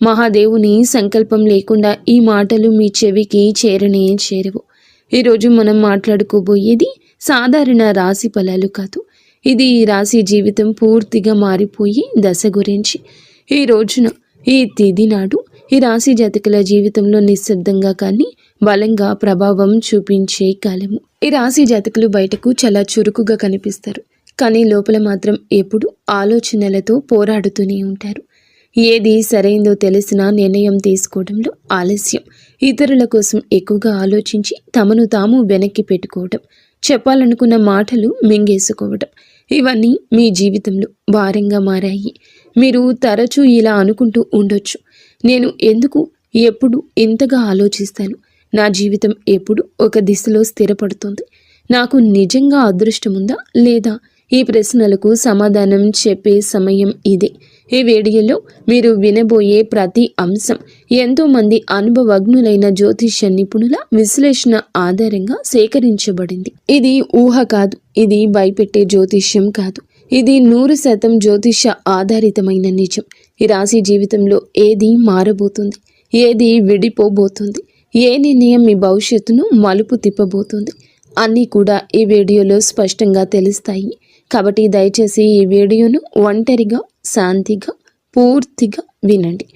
మహాదేవుని సంకల్పం లేకుండా ఈ మాటలు మీ చెవికి చేరనే చేరవు. ఈరోజు మనం మాట్లాడుకోబోయేది సాధారణ రాశి ఫలాలు కాదు. ఇది ఈ రాశి జీవితం పూర్తిగా మారిపోయి దశ గురించి. ఈ రోజున ఈ తిథి నాడు ఈ రాశి జాతకుల జీవితంలో నిశ్శబ్దంగా కానీ బలంగా ప్రభావం చూపించే కాలము. ఈ రాశి జాతకులు బయటకు చాలా చురుకుగా కనిపిస్తారు, కానీ లోపల మాత్రం ఎప్పుడు ఆలోచనలతో పోరాడుతూనే ఉంటారు. ఏది సరైందో తెలిసినా నిర్ణయం తీసుకోవడంలో ఆలస్యం, ఇతరుల కోసం ఎక్కువగా ఆలోచించి తమను తాము వెనక్కి పెట్టుకోవడం, చెప్పాలనుకున్న మాటలు మింగేసుకోవడం, ఇవన్నీ మీ జీవితంలో భారంగా మారాయి. మీరు తరచూ ఇలా అనుకుంటూ ఉండొచ్చు, నేను ఎందుకు ఎప్పుడు ఇంతగా ఆలోచిస్తాను, నా జీవితం ఎప్పుడు ఒక దిశలో స్థిరపడుతుంది, నాకు నిజంగా అదృష్టం ఉందా లేదా? ఈ ప్రశ్నలకు సమాధానం చెప్పే సమయం ఇదే. ఈ వీడియోలో మీరు వినబోయే ప్రతి అంశం ఎంతోమంది అనుభవజ్ఞులైన జ్యోతిష్య నిపుణుల విశ్లేషణ ఆధారంగా సేకరించబడింది. ఇది ఊహ కాదు, ఇది భయపెట్టే జ్యోతిష్యం కాదు, ఇది 100% జ్యోతిష్య ఆధారితమైన నిజం. ఈ రాశి జీవితంలో ఏది మారబోతుంది, ఏది విడిపోబోతుంది, ఏ నిర్ణయం మీ భవిష్యత్తును మలుపు తిప్పబోతుంది అన్నీ కూడా ఈ వీడియోలో స్పష్టంగా తెలుస్తాయి. కాబట్టి దయచేసి ఈ వీడియోను ఒంటరిగా శాంతిగా పూర్తిగా వినండి.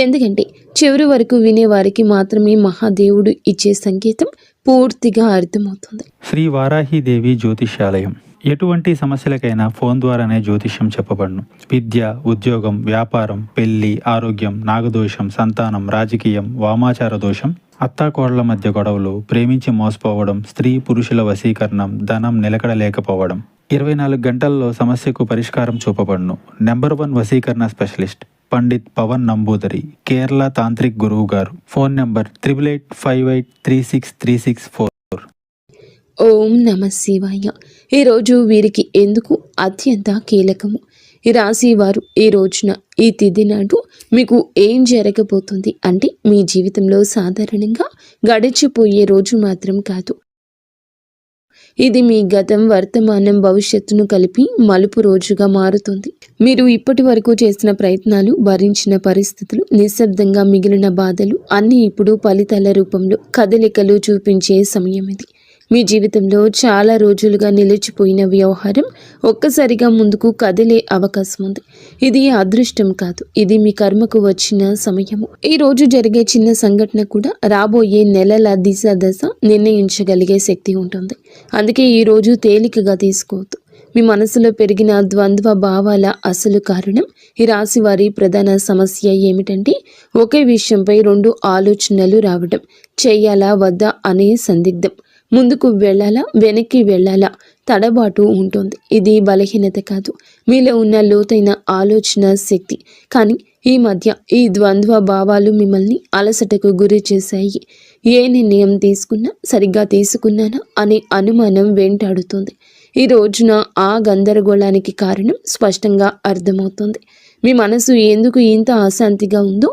ఎందుకంటే చివరి వరకు వినేవారికి మాత్రమే మహాదేవుడు ఇచ్చే సంకేతం పూర్తిగా అర్థమవుతుంది. శ్రీ వారాహిదేవి జ్యోతిష్యాలయం. ఎటువంటి సమస్యలకైనా ఫోన్ ద్వారానే జ్యోతిష్యం చెప్పబడును. విద్య, ఉద్యోగం, వ్యాపారం, పెళ్లి, ఆరోగ్యం, నాగదోషం, సంతానం, రాజకీయం, వామాచార దోషం, అత్తాకోడళ్ల మధ్య గొడవలు, ప్రేమించి మోసపోవడం, స్త్రీ పురుషుల వశీకరణం, ధనం నిలకడ లేకపోవడం, 24 గంటల్లో సమస్యకు పరిష్కారం చూపబడును. నెంబర్ 1 వశీకరణ స్పెషలిస్ట్ పండిత్ పవన్ నంబూదరి, కేరళ తాంత్రిక్ గురువు గారు. Phone number 8858363634. ఓం నమ శివాయ. ఈరోజు వీరికి ఎందుకు అత్యంత కీలకము. ఈ రాశి వారు ఈ రోజున ఈ తిథి నాడు మీకు ఏం జరగబోతుంది అంటే, మీ జీవితంలో సాధారణంగా గడిచిపోయే రోజు మాత్రం కాదు, ఇది మీ గతం, వర్తమానం, భవిష్యత్తును కలిపి మలుపు రోజుగా మారుతుంది. మీరు ఇప్పటి వరకు చేసిన ప్రయత్నాలు, భరించిన పరిస్థితులు, నిశ్శబ్దంగా మిగిలిన బాధలు అన్నీ ఇప్పుడు ఫలితాల రూపంలో కదలికలు చూపించే సమయం ఇది. మీ జీవితంలో చాలా రోజులుగా నిలిచిపోయిన వ్యవహారం ఒక్కసారిగా ముందుకు కదిలే అవకాశం ఉంది. ఇది అదృష్టం కాదు, ఇది మీ కర్మకు వచ్చిన సమయము. ఈ రోజు జరిగే చిన్న సంఘటన కూడా రాబోయే నెలల దిశ దశ నిర్ణయించగలిగే శక్తి ఉంటుంది. అందుకే ఈ రోజు తేలికగా తీసుకోవద్దు. మీ మనసులో పెరిగిన ద్వంద్వ భావాల అసలు కారణం, ఈ రాశి వారి ప్రధాన సమస్య ఏమిటంటే, ఒకే విషయంపై 2 ఆలోచనలు రావడం, చెయ్యాలా వద్దా అనే సందిగ్ధం, ముందుకు వెళ్ళాలా వెనక్కి వెళ్ళాలా తడబాటు ఉంటుంది. ఇది బలహీనత కాదు, మీలో ఉన్న లోతైన ఆలోచన శక్తి. కానీ ఈ మధ్య ఈ ద్వంద్వ భావాలు మిమ్మల్ని అలసటకు గురి చేశాయి. ఏ నిర్ణయం తీసుకున్నా సరిగ్గా తీసుకున్నానా అనే అనుమానం వెంటాడుతుంది. ఈ రోజున ఆ గందరగోళానికి కారణం స్పష్టంగా అర్థమవుతుంది. మీ మనసు ఎందుకు ఇంత అశాంతిగా ఉందో,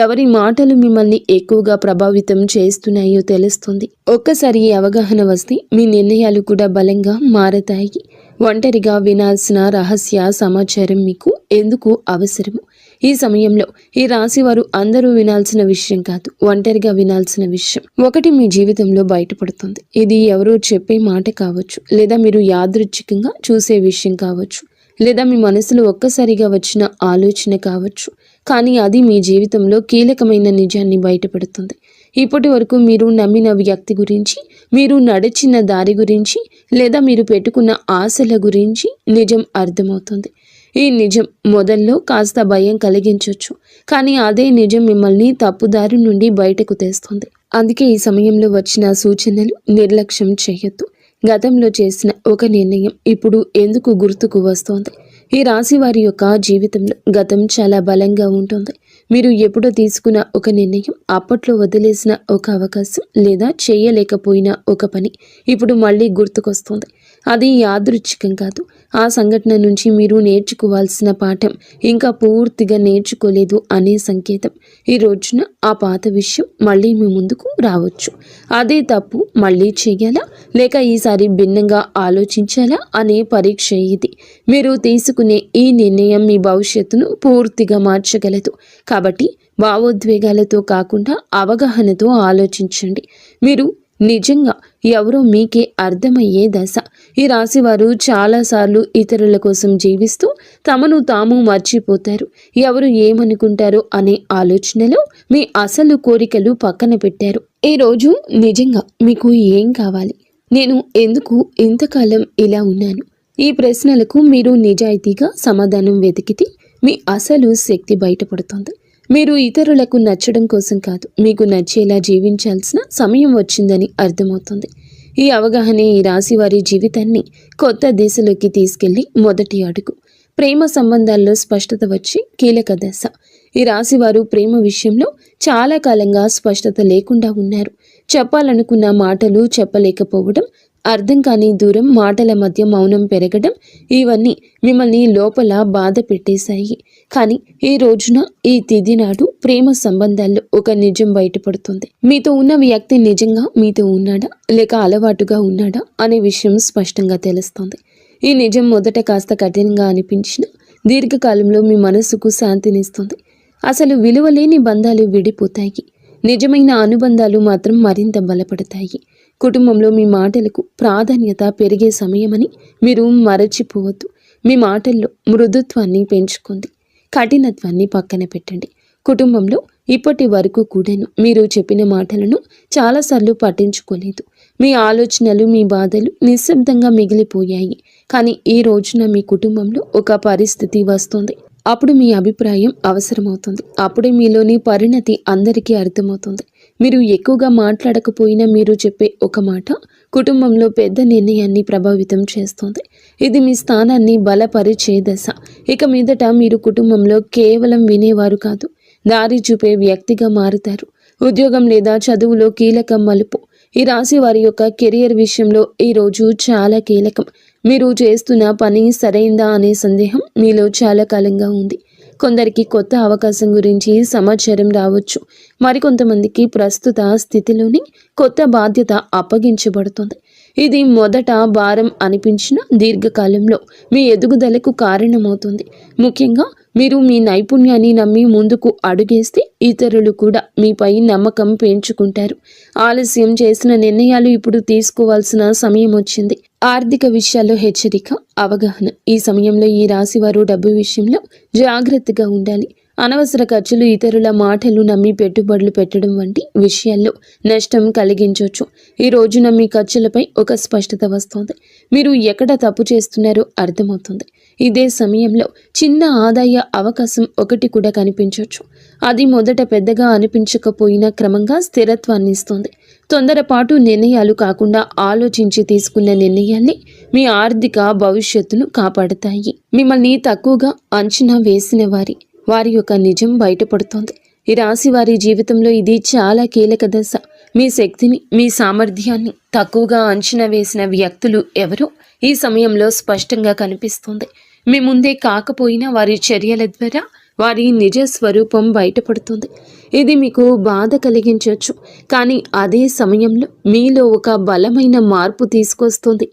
ఎవరి మాటలు మిమ్మల్ని ఎక్కువగా ప్రభావితం చేస్తున్నాయో తెలుస్తుంది. ఒక్కసారి ఈ అవగాహన వస్తే మీ నిర్ణయాలు కూడా బలంగా మారతాయి. ఒంటరిగా వినాల్సిన రహస్య సమాచారం మీకు ఎందుకు అవసరము. ఈ సమయంలో ఈ రాశి వారు అందరూ వినాల్సిన విషయం కాదు, ఒంటరిగా వినాల్సిన విషయం ఒకటి మీ జీవితంలో బయటపడుతుంది. ఇది ఎవరో చెప్పే మాట కావచ్చు, లేదా మీరు యాదృచ్ఛికంగా చూసే విషయం కావచ్చు, లేదా మీ మనసులో ఒక్కసారిగా వచ్చిన ఆలోచన కావచ్చు. కానీ అది మీ జీవితంలో కీలకమైన నిజాన్ని బయటపెడుతుంది. ఇప్పటి వరకు మీరు నమ్మిన వ్యక్తి గురించి, మీరు నడిచిన దారి గురించి, లేదా మీరు పెట్టుకున్న ఆశల గురించి నిజం అర్థమవుతుంది. ఈ నిజం మొదల్లో కాస్త భయం కలిగించవచ్చు, కానీ అదే నిజం మిమ్మల్ని తప్పుదారి నుండి బయటకు తెస్తుంది. అందుకే ఈ సమయంలో వచ్చిన సూచనలు నిర్లక్ష్యం చేయొద్దు. గతంలో చేసిన ఒక నిర్ణయం ఇప్పుడు ఎందుకు గుర్తుకు వస్తోంది. ఈ రాశి వారి యొక్క జీవితంలో గతం చాలా బలంగా ఉంటుంది. మీరు ఎప్పుడో తీసుకున్న ఒక నిర్ణయం, అప్పట్లో వదిలేసిన ఒక అవకాశం, లేదా చేయలేకపోయిన ఒక పని ఇప్పుడు మళ్ళీ గుర్తుకొస్తుంది. అది యాదృచ్ఛికం కాదు, ఆ సంఘటన నుంచి మీరు నేర్చుకోవాల్సిన పాఠం ఇంకా పూర్తిగా నేర్చుకోలేదు అనే సంకేతం. ఈ రోజున ఆ పాత విషయం మళ్ళీ మీ ముందుకు రావచ్చు. అదే తప్పు మళ్ళీ చేయాలా లేక ఈసారి భిన్నంగా ఆలోచించాలా అనే పరీక్ష ఇది. మీరు తీసుకునే ఈ నిర్ణయం మీ భవిష్యత్తును పూర్తిగా మార్చగలదు. కాబట్టి భావోద్వేగాలతో కాకుండా అవగాహనతో ఆలోచించండి. మీరు నిజంగా ఎవరో మీకే అర్థమయ్యే దశ. ఈ రాశివారు చాలాసార్లు ఇతరుల కోసం జీవిస్తూ తమను తాము మర్చిపోతారు. ఎవరు ఏమనుకుంటారో అనే ఆలోచనలో మీ అసలు కోరికలు పక్కన పెట్టారు. ఈ రోజు నిజంగా మీకు ఏం కావాలి? నేను ఎందుకు ఇంతకాలం ఇలా ఉన్నాను? ఈ ప్రశ్నలకు మీరు నిజాయితీగా సమాధానం వెతికితే మీ అసలు శక్తి బయటపడుతుంది. మీరు ఇతరులకు నచ్చడం కోసం కాదు, మీకు నచ్చేలా జీవించాల్సిన సమయం వచ్చిందని అర్థమవుతుంది. ఈ అవగాహనే ఈ రాశి వారి జీవితాన్ని కొత్త దిశలోకి తీసుకెళ్లి మొదటి అడుగు. ప్రేమ సంబంధాల్లో స్పష్టత వచ్చి కీలక దశ. ఈ రాశి వారు ప్రేమ విషయంలో చాలా కాలంగా స్పష్టత లేకుండా ఉన్నారు. చెప్పాలనుకున్న మాటలు చెప్పలేకపోవడం, అర్థం కాని దూరం, మాటల మధ్య మౌనం పెరగడం, ఇవన్నీ మిమ్మల్ని లోపల బాధ పెట్టేశాయి. కానీ ఈ రోజున ఈ తిథి నాడు ప్రేమ సంబంధాల్లో ఒక నిజం బయటపడుతుంది. మీతో ఉన్న వ్యక్తి నిజంగా మీతో ఉన్నాడా లేక అలవాటుగా ఉన్నాడా అనే విషయం స్పష్టంగా తెలుస్తుంది. ఈ నిజం మొదట కాస్త కఠినంగా అనిపించినా దీర్ఘకాలంలో మీ మనసుకు శాంతినిస్తుంది. అసలు విలువలేని బంధాలు విడిపోతాయి, నిజమైన అనుబంధాలు మాత్రం మరింత బలపడతాయి. కుటుంబంలో మీ మాటలకు ప్రాధాన్యత పెరిగే సమయమని మీరు మరచిపోవద్దు. మీ మాటల్లో మృదుత్వాన్ని పెంచుకోండి, కఠినత్వాన్ని పక్కన పెట్టండి. కుటుంబంలో ఇప్పటి వరకు కూడాను మీరు చెప్పిన మాటలను చాలాసార్లు పట్టించుకోలేదు. మీ ఆలోచనలు, మీ బాధలు నిశ్శబ్దంగా మిగిలిపోయాయి. కానీ ఈ రోజున మీ కుటుంబంలో ఒక పరిస్థితి వస్తుంది. అప్పుడు మీ అభిప్రాయం అవసరమవుతుంది. అప్పుడే మీలోని పరిణతి అందరికీ అర్థమవుతుంది. మీరు ఎక్కువగా మాట్లాడకపోయినా మీరు చెప్పే ఒక మాట కుటుంబంలో పెద్ద నిర్ణయాన్ని ప్రభావితం చేస్తుంది. ఇది మీ స్థానాన్ని బలపరిచే దశ. ఇక మీదట మీరు కుటుంబంలో కేవలం వినేవారు కాదు, దారి చూపే వ్యక్తిగా మారుతారు. ఉద్యోగం లేదా చదువులో కీలక మలుపు. ఈ రాశి వారి యొక్క కెరియర్ విషయంలో ఈ రోజు చాలా కీలకం. మీరు చేస్తున్న పని సరైందా అనే సందేహం మీలో చాలా కాలంగా ఉంది. కొందరికి కొత్త అవకాశం గురించి సమాచారం రావచ్చు. మరికొంతమందికి ప్రస్తుత స్థితిలోని కొత్త బాధ్యత అప్పగించబడుతుంది. ఇది మొదట భారం అనిపించిన దీర్ఘకాలంలో మీ ఎదుగుదలకు కారణమవుతుంది. ముఖ్యంగా మీరు మీ నైపుణ్యాన్ని నమ్మి ముందుకు అడుగేస్తే ఇతరులు కూడా మీపై నమ్మకం పెంచుకుంటారు. ఆలస్యం చేసిన నిర్ణయాలు ఇప్పుడు తీసుకోవాల్సిన సమయం వచ్చింది. ఆర్థిక విషయాల్లో హెచ్చరిక, అవగాహన. ఈ సమయంలో ఈ రాశి వారు డబ్బు విషయంలో జాగ్రత్తగా ఉండాలి. అనవసర ఖర్చులు, ఇతరుల మాటలు నమ్మి పెట్టుబడులు పెట్టడం వంటి విషయాల్లో నష్టం కలిగించవచ్చు. ఈ రోజున మీ ఖర్చులపై ఒక స్పష్టత వస్తుంది. మీరు ఎక్కడ తప్పు చేస్తున్నారో అర్థమవుతుంది. ఇదే సమయంలో చిన్న ఆదాయ అవకాశం ఒకటి కూడా కనిపించవచ్చు. అది మొదట పెద్దగా అనిపించకపోయినా క్రమంగా స్థిరత్వాన్ని ఇస్తుంది. తొందరపాటు నిర్ణయాలు కాకుండా ఆలోచించి తీసుకున్న నిర్ణయాల్ని మీ ఆర్థిక భవిష్యత్తును కాపాడతాయి. మిమ్మల్ని తక్కువగా అంచనా వేసిన వారి యొక్క నిజం బయటపడుతోంది. ఈ రాశి వారి జీవితంలో ఇది చాలా కీలక దశ. మీ శక్తిని, మీ సామర్థ్యాన్ని తక్కువగా అంచనా వేసిన వ్యక్తులు ఎవరో ఈ సమయంలో స్పష్టంగా కనిపిస్తుంది. మీ ముందే కాకపోయినా వారి చర్యల ద్వారా వారి నిజ స్వరూపం బయటపడుతుంది. ఇది మీకు బాధ కలిగించవచ్చు, కానీ అదే సమయంలో మీలో ఒక బలమైన మార్పు తీసుకొస్తుంది.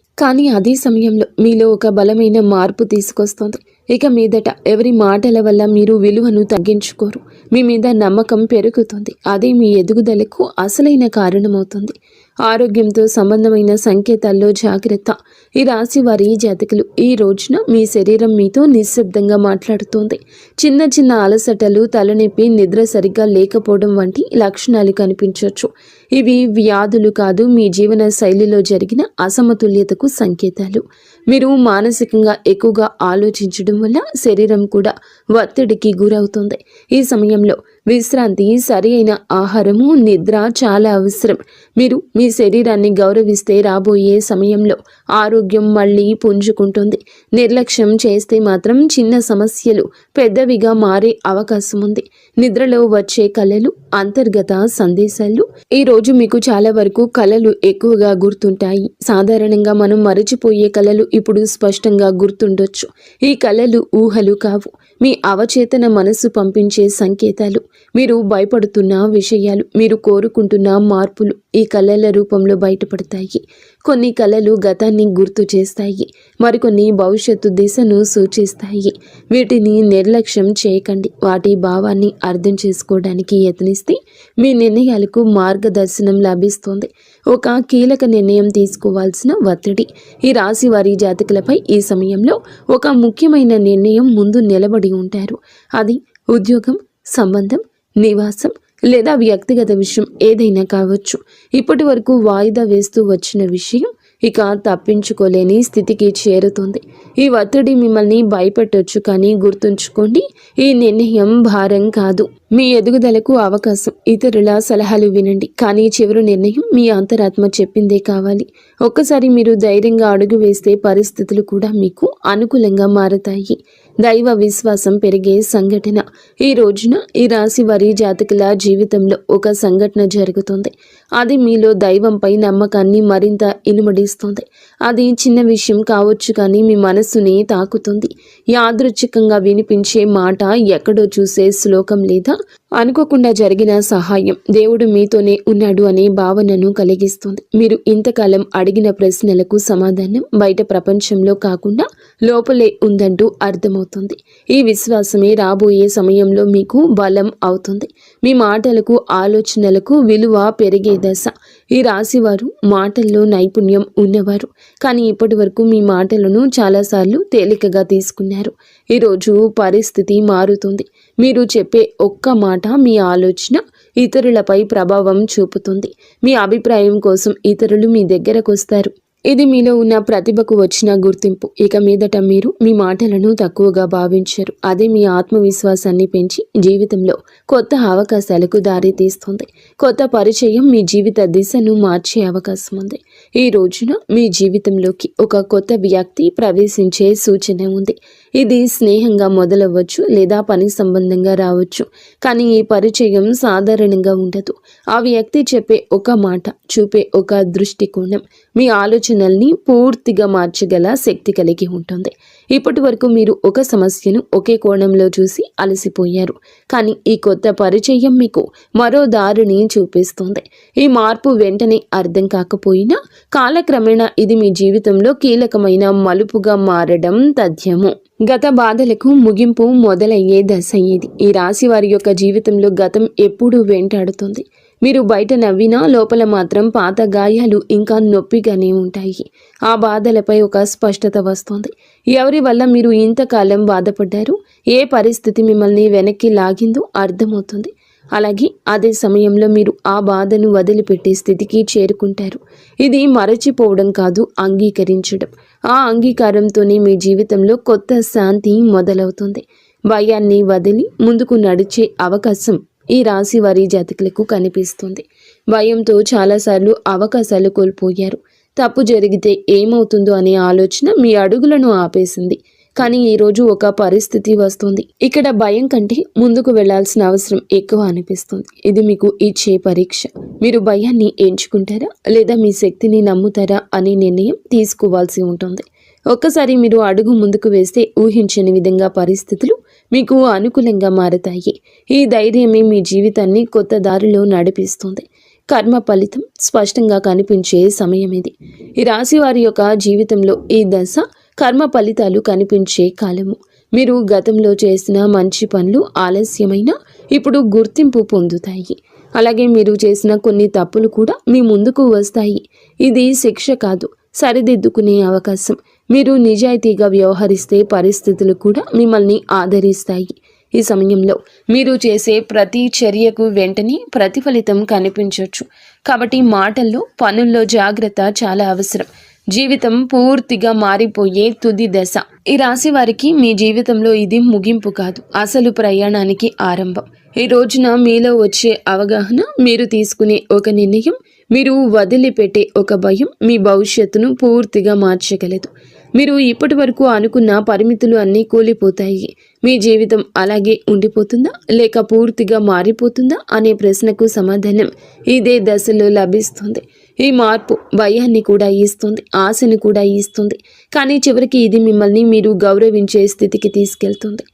ఇక మీదట ఎవరి మాటల వల్ల మీరు విలువను తగ్గించుకోరు. మీ మీద నమ్మకం పెరుగుతుంది. అదే మీ ఎదుగుదలకు అసలైన కారణమవుతుంది. ఆరోగ్యంతో సంబంధమైన సంకేతాల్లో జాగ్రత్త. ఈ రాశి వారి జాతకులు ఈ రోజున మీ శరీరం మీతో నిశ్శబ్దంగా మాట్లాడుతోంది. చిన్న చిన్న అలసటలు, తలనొప్పి, నిద్ర సరిగ్గా లేకపోవడం వంటి లక్షణాలు కనిపించవచ్చు. ఇవి వ్యాధులు కాదు, మీ జీవన శైలిలో జరిగిన అసమతుల్యతకు సంకేతాలు. మీరు మానసికంగా ఎక్కువగా ఆలోచించడం వల్ల శరీరం కూడా ఒత్తిడికి గురవుతుంది. ఈ సమయంలో విశ్రాంతి, సరి అయిన ఆహారము, నిద్ర చాలా అవసరం. మీరు మీ శరీరాన్ని గౌరవిస్తే రాబోయే సమయంలో ఆరోగ్యం మళ్ళీ పుంజుకుంటుంది. నిర్లక్ష్యం చేస్తే మాత్రం చిన్న సమస్యలు పెద్దవిగా మారే అవకాశం ఉంది. నిద్రలో వచ్చే కలలు, అంతర్గత సందేశాలు. ఈ రోజు మీకు చాలా వరకు కలలు ఎక్కువగా గుర్తుంటాయి. సాధారణంగా మనం మరచిపోయే కలలు ఇప్పుడు స్పష్టంగా గుర్తుండొచ్చు. ఈ కలలు ఊహలు కావు, మీ అవచేతన మనస్సు పంపించే సంకేతాలు. మీరు భయపడుతున్న విషయాలు, మీరు కోరుకుంటున్న మార్పులు ఈ కలల రూపంలో బయటపడతాయి. కొన్ని కలలు గతాన్ని గుర్తు చేస్తాయి, మరికొన్ని భవిష్యత్తు దిశను సూచిస్తాయి. వీటిని నిర్లక్ష్యం చేయకండి. వాటి భావాన్ని అర్థం చేసుకోవడానికి యత్నిస్తే మీ నిర్ణయాలకు మార్గదర్శనం లభిస్తుంది. ఒక కీలక నిర్ణయం తీసుకోవాల్సిన ఒత్తిడి. ఈ రాశి వారి జాతకులపై ఈ సమయంలో ఒక ముఖ్యమైన నిర్ణయం ముందు నిలబడి ఉంటారు. అది ఉద్యోగం, సంబంధం, నివాసం లేదా వ్యక్తిగత విషయం ఏదైనా కావచ్చు. ఇప్పటి వరకు వాయిదా వేస్తూ వచ్చిన విషయం ఇక తప్పించుకోలేని స్థితికి చేరుతుంది. ఈ ఒత్తిడి మిమ్మల్ని భయపెట్టొచ్చు, కానీ గుర్తుంచుకోండి, ఈ నిర్ణయం భారం కాదు, మీ ఎదుగుదలకు అవకాశం. ఇతరుల సలహాలు వినండి, కానీ చివరి నిర్ణయం మీ అంతరాత్మ చెప్పిందే కావాలి. ఒక్కసారి మీరు ధైర్యంగా అడుగు వేస్తే పరిస్థితులు కూడా మీకు అనుకూలంగా మారతాయి. దైవ విశ్వాసం పెరిగే సంఘటన. ఈ రోజున ఈ రాశి వారి జాతకుల జీవితంలో ఒక సంఘటన జరుగుతుంది. అది మీలో దైవంపై నమ్మకాన్ని మరింత ఇనుమడిస్తుంది. అది చిన్న విషయం కావచ్చు, కానీ మీ మనస్సుని తాకుతుంది. యాదృచ్ఛికంగా వినిపించే మాట, ఎక్కడో చూసే శ్లోకం లేదా అనుకోకుండా జరిగిన సహాయం దేవుడు మీతోనే ఉన్నాడు అనే భావనను కలిగిస్తుంది. మీరు ఇంతకాలం అడిగిన ప్రశ్నలకు సమాధానం బయట ప్రపంచంలో కాకుండా లోపలే ఉందంటూ అర్థమవుతుంది. ఈ విశ్వాసమే రాబోయే సమయంలో మీకు బలం అవుతుంది. మీ మాటలకు, ఆలోచనలకు విలువ పెరిగే దశ. ఈ రాశివారు మాటల్లో నైపుణ్యం ఉన్నవారు, కానీ ఇప్పటి వరకు మీ మాటలను చాలాసార్లు తేలికగా తీసుకున్నారు. ఈరోజు పరిస్థితి మారుతుంది. మీరు చెప్పే ఒక్క మాట, మీ ఆలోచన ఇతరులపై ప్రభావం చూపుతుంది. మీ అభిప్రాయం కోసం ఇతరులు మీ దగ్గరకు వస్తారు. ఇది మీలో ఉన్న ప్రతిభకు వచ్చిన గుర్తింపు. ఇక మీదట మీరు మీ మాటలను తక్కువగా భావించరు. అదే మీ ఆత్మవిశ్వాసాన్ని పెంచి జీవితంలో కొత్త అవకాశాలకు దారి తీస్తుంది. కొత్త పరిచయం మీ జీవిత దిశను మార్చే అవకాశం ఉంది. ఈ రోజున మీ జీవితంలోకి ఒక కొత్త వ్యక్తి ప్రవేశించే సూచన ఉంది. ఇది స్నేహంగా మొదలవ్వచ్చు లేదా పని సంబంధంగా రావచ్చు, కానీ ఈ పరిచయం సాధారణంగా ఉండదు. ఆ వ్యక్తి చెప్పే ఒక మాట, చూపే ఒక దృష్టికోణం మీ ఆలోచనల్ని పూర్తిగా మార్చగల శక్తి కలిగి ఉంటుంది. ఇప్పటి వరకు మీరు ఒక సమస్యను ఒకే కోణంలో చూసి అలసిపోయారు, కానీ ఈ కొత్త పరిచయం మీకు మరో దారిని చూపిస్తుంది. ఈ మార్పు వెంటనే అర్థం కాకపోయినా కాలక్రమేణా ఇది మీ జీవితంలో కీలకమైన మలుపుగా మారడం తథ్యము. గత బాధలకు ముగింపు మొదలయ్యే దశ ఇది. ఈ రాశి వారి యొక్క జీవితంలో గతం ఎప్పుడూ వెంటాడుతుంది. మీరు బయట నవ్వినా లోపల మాత్రం పాత గాయాలు ఇంకా నొప్పిగానే ఉంటాయి. ఆ బాధలపై ఒక స్పష్టత వస్తుంది. ఎవరి వల్ల మీరు ఇంతకాలం బాధపడ్డారు, ఏ పరిస్థితి మిమ్మల్ని వెనక్కి లాగిందో అర్థమవుతుంది. అలాగే అదే సమయంలో మీరు ఆ బాధను వదిలిపెట్టే స్థితికి చేరుకుంటారు. ఇది మరచిపోవడం కాదు, అంగీకరించడం. ఆ అంగీకారంతోనే మీ జీవితంలో కొత్త శాంతి మొదలవుతుంది. భయాన్ని వదిలి ముందుకు నడిచే అవకాశం ఈ రాశి వారి జాతకులకు కనిపిస్తుంది. భయంతో చాలాసార్లు అవకాశాలు కోల్పోయారు. తప్పు జరిగితే ఏమవుతుందో అనే ఆలోచన మీ అడుగులను ఆపేసింది. కానీ ఈరోజు ఒక పరిస్థితి వస్తుంది. ఇక్కడ భయం కంటే ముందుకు వెళ్లాల్సిన అవసరం ఎక్కువ అనిపిస్తుంది. ఇది మీకు ఇచ్చే పరీక్ష. మీరు భయాన్ని ఎంచుకుంటారా లేదా మీ శక్తిని నమ్ముతారా అనే నిర్ణయం తీసుకోవాల్సి ఉంటుంది. ఒక్కసారి మీరు అడుగు ముందుకు వేస్తే ఊహించని విధంగా పరిస్థితులు మీకు అనుకూలంగా మారతాయి. ఈ ధైర్యమే మీ జీవితాన్ని కొత్త దారిలో నడిపిస్తుంది. కర్మ ఫలితం స్పష్టంగా కనిపించే సమయం ఇది. ఈ రాశి వారి యొక్క జీవితంలో ఈ దశ కర్మ ఫలితాలు కనిపించే కాలము. మీరు గతంలో చేసిన మంచి పనులు ఆలస్యమైనా ఇప్పుడు గుర్తింపు పొందుతాయి. అలాగే మీరు చేసిన కొన్ని తప్పులు కూడా మీ ముందుకు వస్తాయి. ఇది శిక్ష కాదు, సరిదిద్దుకునే అవకాశం. మీరు నిజాయితీగా వ్యవహరిస్తే పరిస్థితులు కూడా మిమ్మల్ని ఆదరిస్తాయి. ఈ సమయంలో మీరు చేసే ప్రతి చర్యకు వెంటనే ప్రతిఫలితం కనిపించవచ్చు. కాబట్టి మాటల్లో, పనుల్లో జాగ్రత్త చాలా అవసరం. జీవితం పూర్తిగా మారిపోయే తుది దశ. ఈ రాశి వారికి మీ జీవితంలో ఇది ముగింపు కాదు, అసలు ప్రయాణానికి ఆరంభం. ఈ రోజున మీలో వచ్చే అవగాహన, మీరు తీసుకునే ఒక నిర్ణయం, మీరు వదిలిపెట్టే ఒక భయం మీ భవిష్యత్తును పూర్తిగా మార్చగలదు. మీరు ఇప్పటి వరకు అనుకున్న పరిమితులు అన్నీ కూలిపోతాయి. మీ జీవితం అలాగే ఉండిపోతుందా లేక పూర్తిగా మారిపోతుందా అనే ప్రశ్నకు సమాధానం ఇదే దశలో లభిస్తుంది. ఈ మార్పు భయాన్ని కూడా ఇస్తుంది, ఆశని కూడా ఇస్తుంది. కానీ చివరికి ఇది మిమ్మల్ని మీరు గౌరవించే స్థితికి తీసుకెళ్తుంది.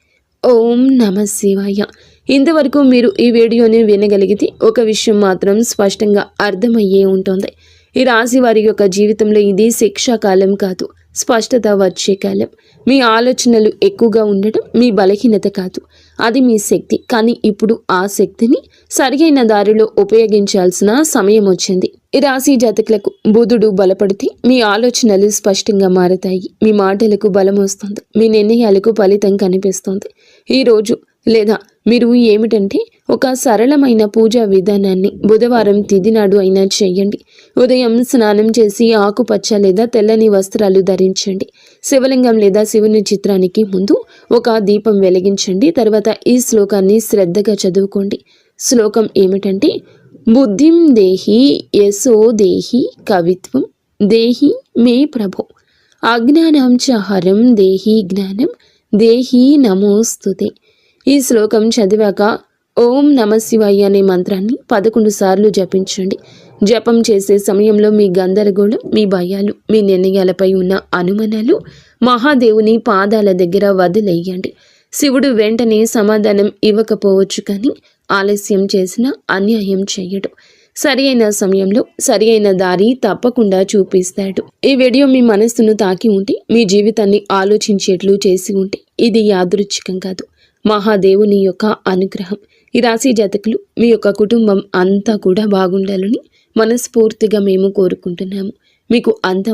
ఓం నమ శివాయ. ఇంతవరకు మీరు ఈ వీడియోని వినగలిగితే ఒక విషయం మాత్రం స్పష్టంగా అర్థమయ్యే ఉంటుంది. ఈ రాశి వారి యొక్క జీవితంలో ఇది శిక్షాకాలం కాదు, స్పష్టత వచ్చే కాలం. మీ ఆలోచనలు ఎక్కువగా ఉండడం మీ బలహీనత కాదు, అది మీ శక్తి. కానీ ఇప్పుడు ఆ శక్తిని సరియైన దారిలో ఉపయోగించాల్సిన సమయం వచ్చింది. ఈ రాశి జాతకులకు బుధుడు బలపడితే మీ ఆలోచనలు స్పష్టంగా మారతాయి, మీ మాటలకు బలం వస్తుంది, మీ నిర్ణయాలకు ఫలితం కనిపిస్తుంది. ఈరోజు లేదా మీరు ఏమిటంటే ఒక సరళమైన పూజా విధానాన్ని బుధవారం తిథి నాడు అయినా చేయండి. ఉదయం స్నానం చేసి ఆకుపచ్చ లేదా తెల్లని వస్త్రాలు ధరించండి. శివలింగం లేదా శివుని చిత్రానికి ముందు ఒక దీపం వెలిగించండి. తర్వాత ఈ శ్లోకాన్ని శ్రద్ధగా చదువుకోండి. శ్లోకం ఏమిటంటే, బుద్ధిం దేహి యశో దేహి కవిత్వం దేహి మే ప్రభో అజ్ఞానం చ హరం దేహి జ్ఞానం దేహి నమోస్తుతే. ఈ శ్లోకం చదివాక ఓం నమ శివాయ అనే మంత్రాన్ని 11 సార్లు జపించండి. జపం చేసే సమయంలో మీ గందరగోళం, మీ భయాలు, మీ నిర్ణయాలపై ఉన్న అనుమానాలు మహాదేవుని పాదాల దగ్గర వదిలేయండి. శివుడు వెంటనే సమాధానం ఇవ్వకపోవచ్చు, కానీ ఆలస్యం చేసినా అన్యాయం చేయడు. సరి అయిన సమయంలో సరి అయిన దారి తప్పకుండా చూపిస్తాడు. ఈ వీడియో మీ మనస్సును తాకి ఉంటే, మీ జీవితాన్ని ఆలోచించేట్లు చేసి ఉంటే, ఇది యాదృచ్ఛికం కాదు, మహాదేవుని యొక్క అనుగ్రహం. ఈ రాశి జాతకులు మీ యొక్క కుటుంబం అంతా కూడా బాగుండాలని మనస్ఫూర్తిగా మేము కోరుకుంటున్నాము. మీకు అంతా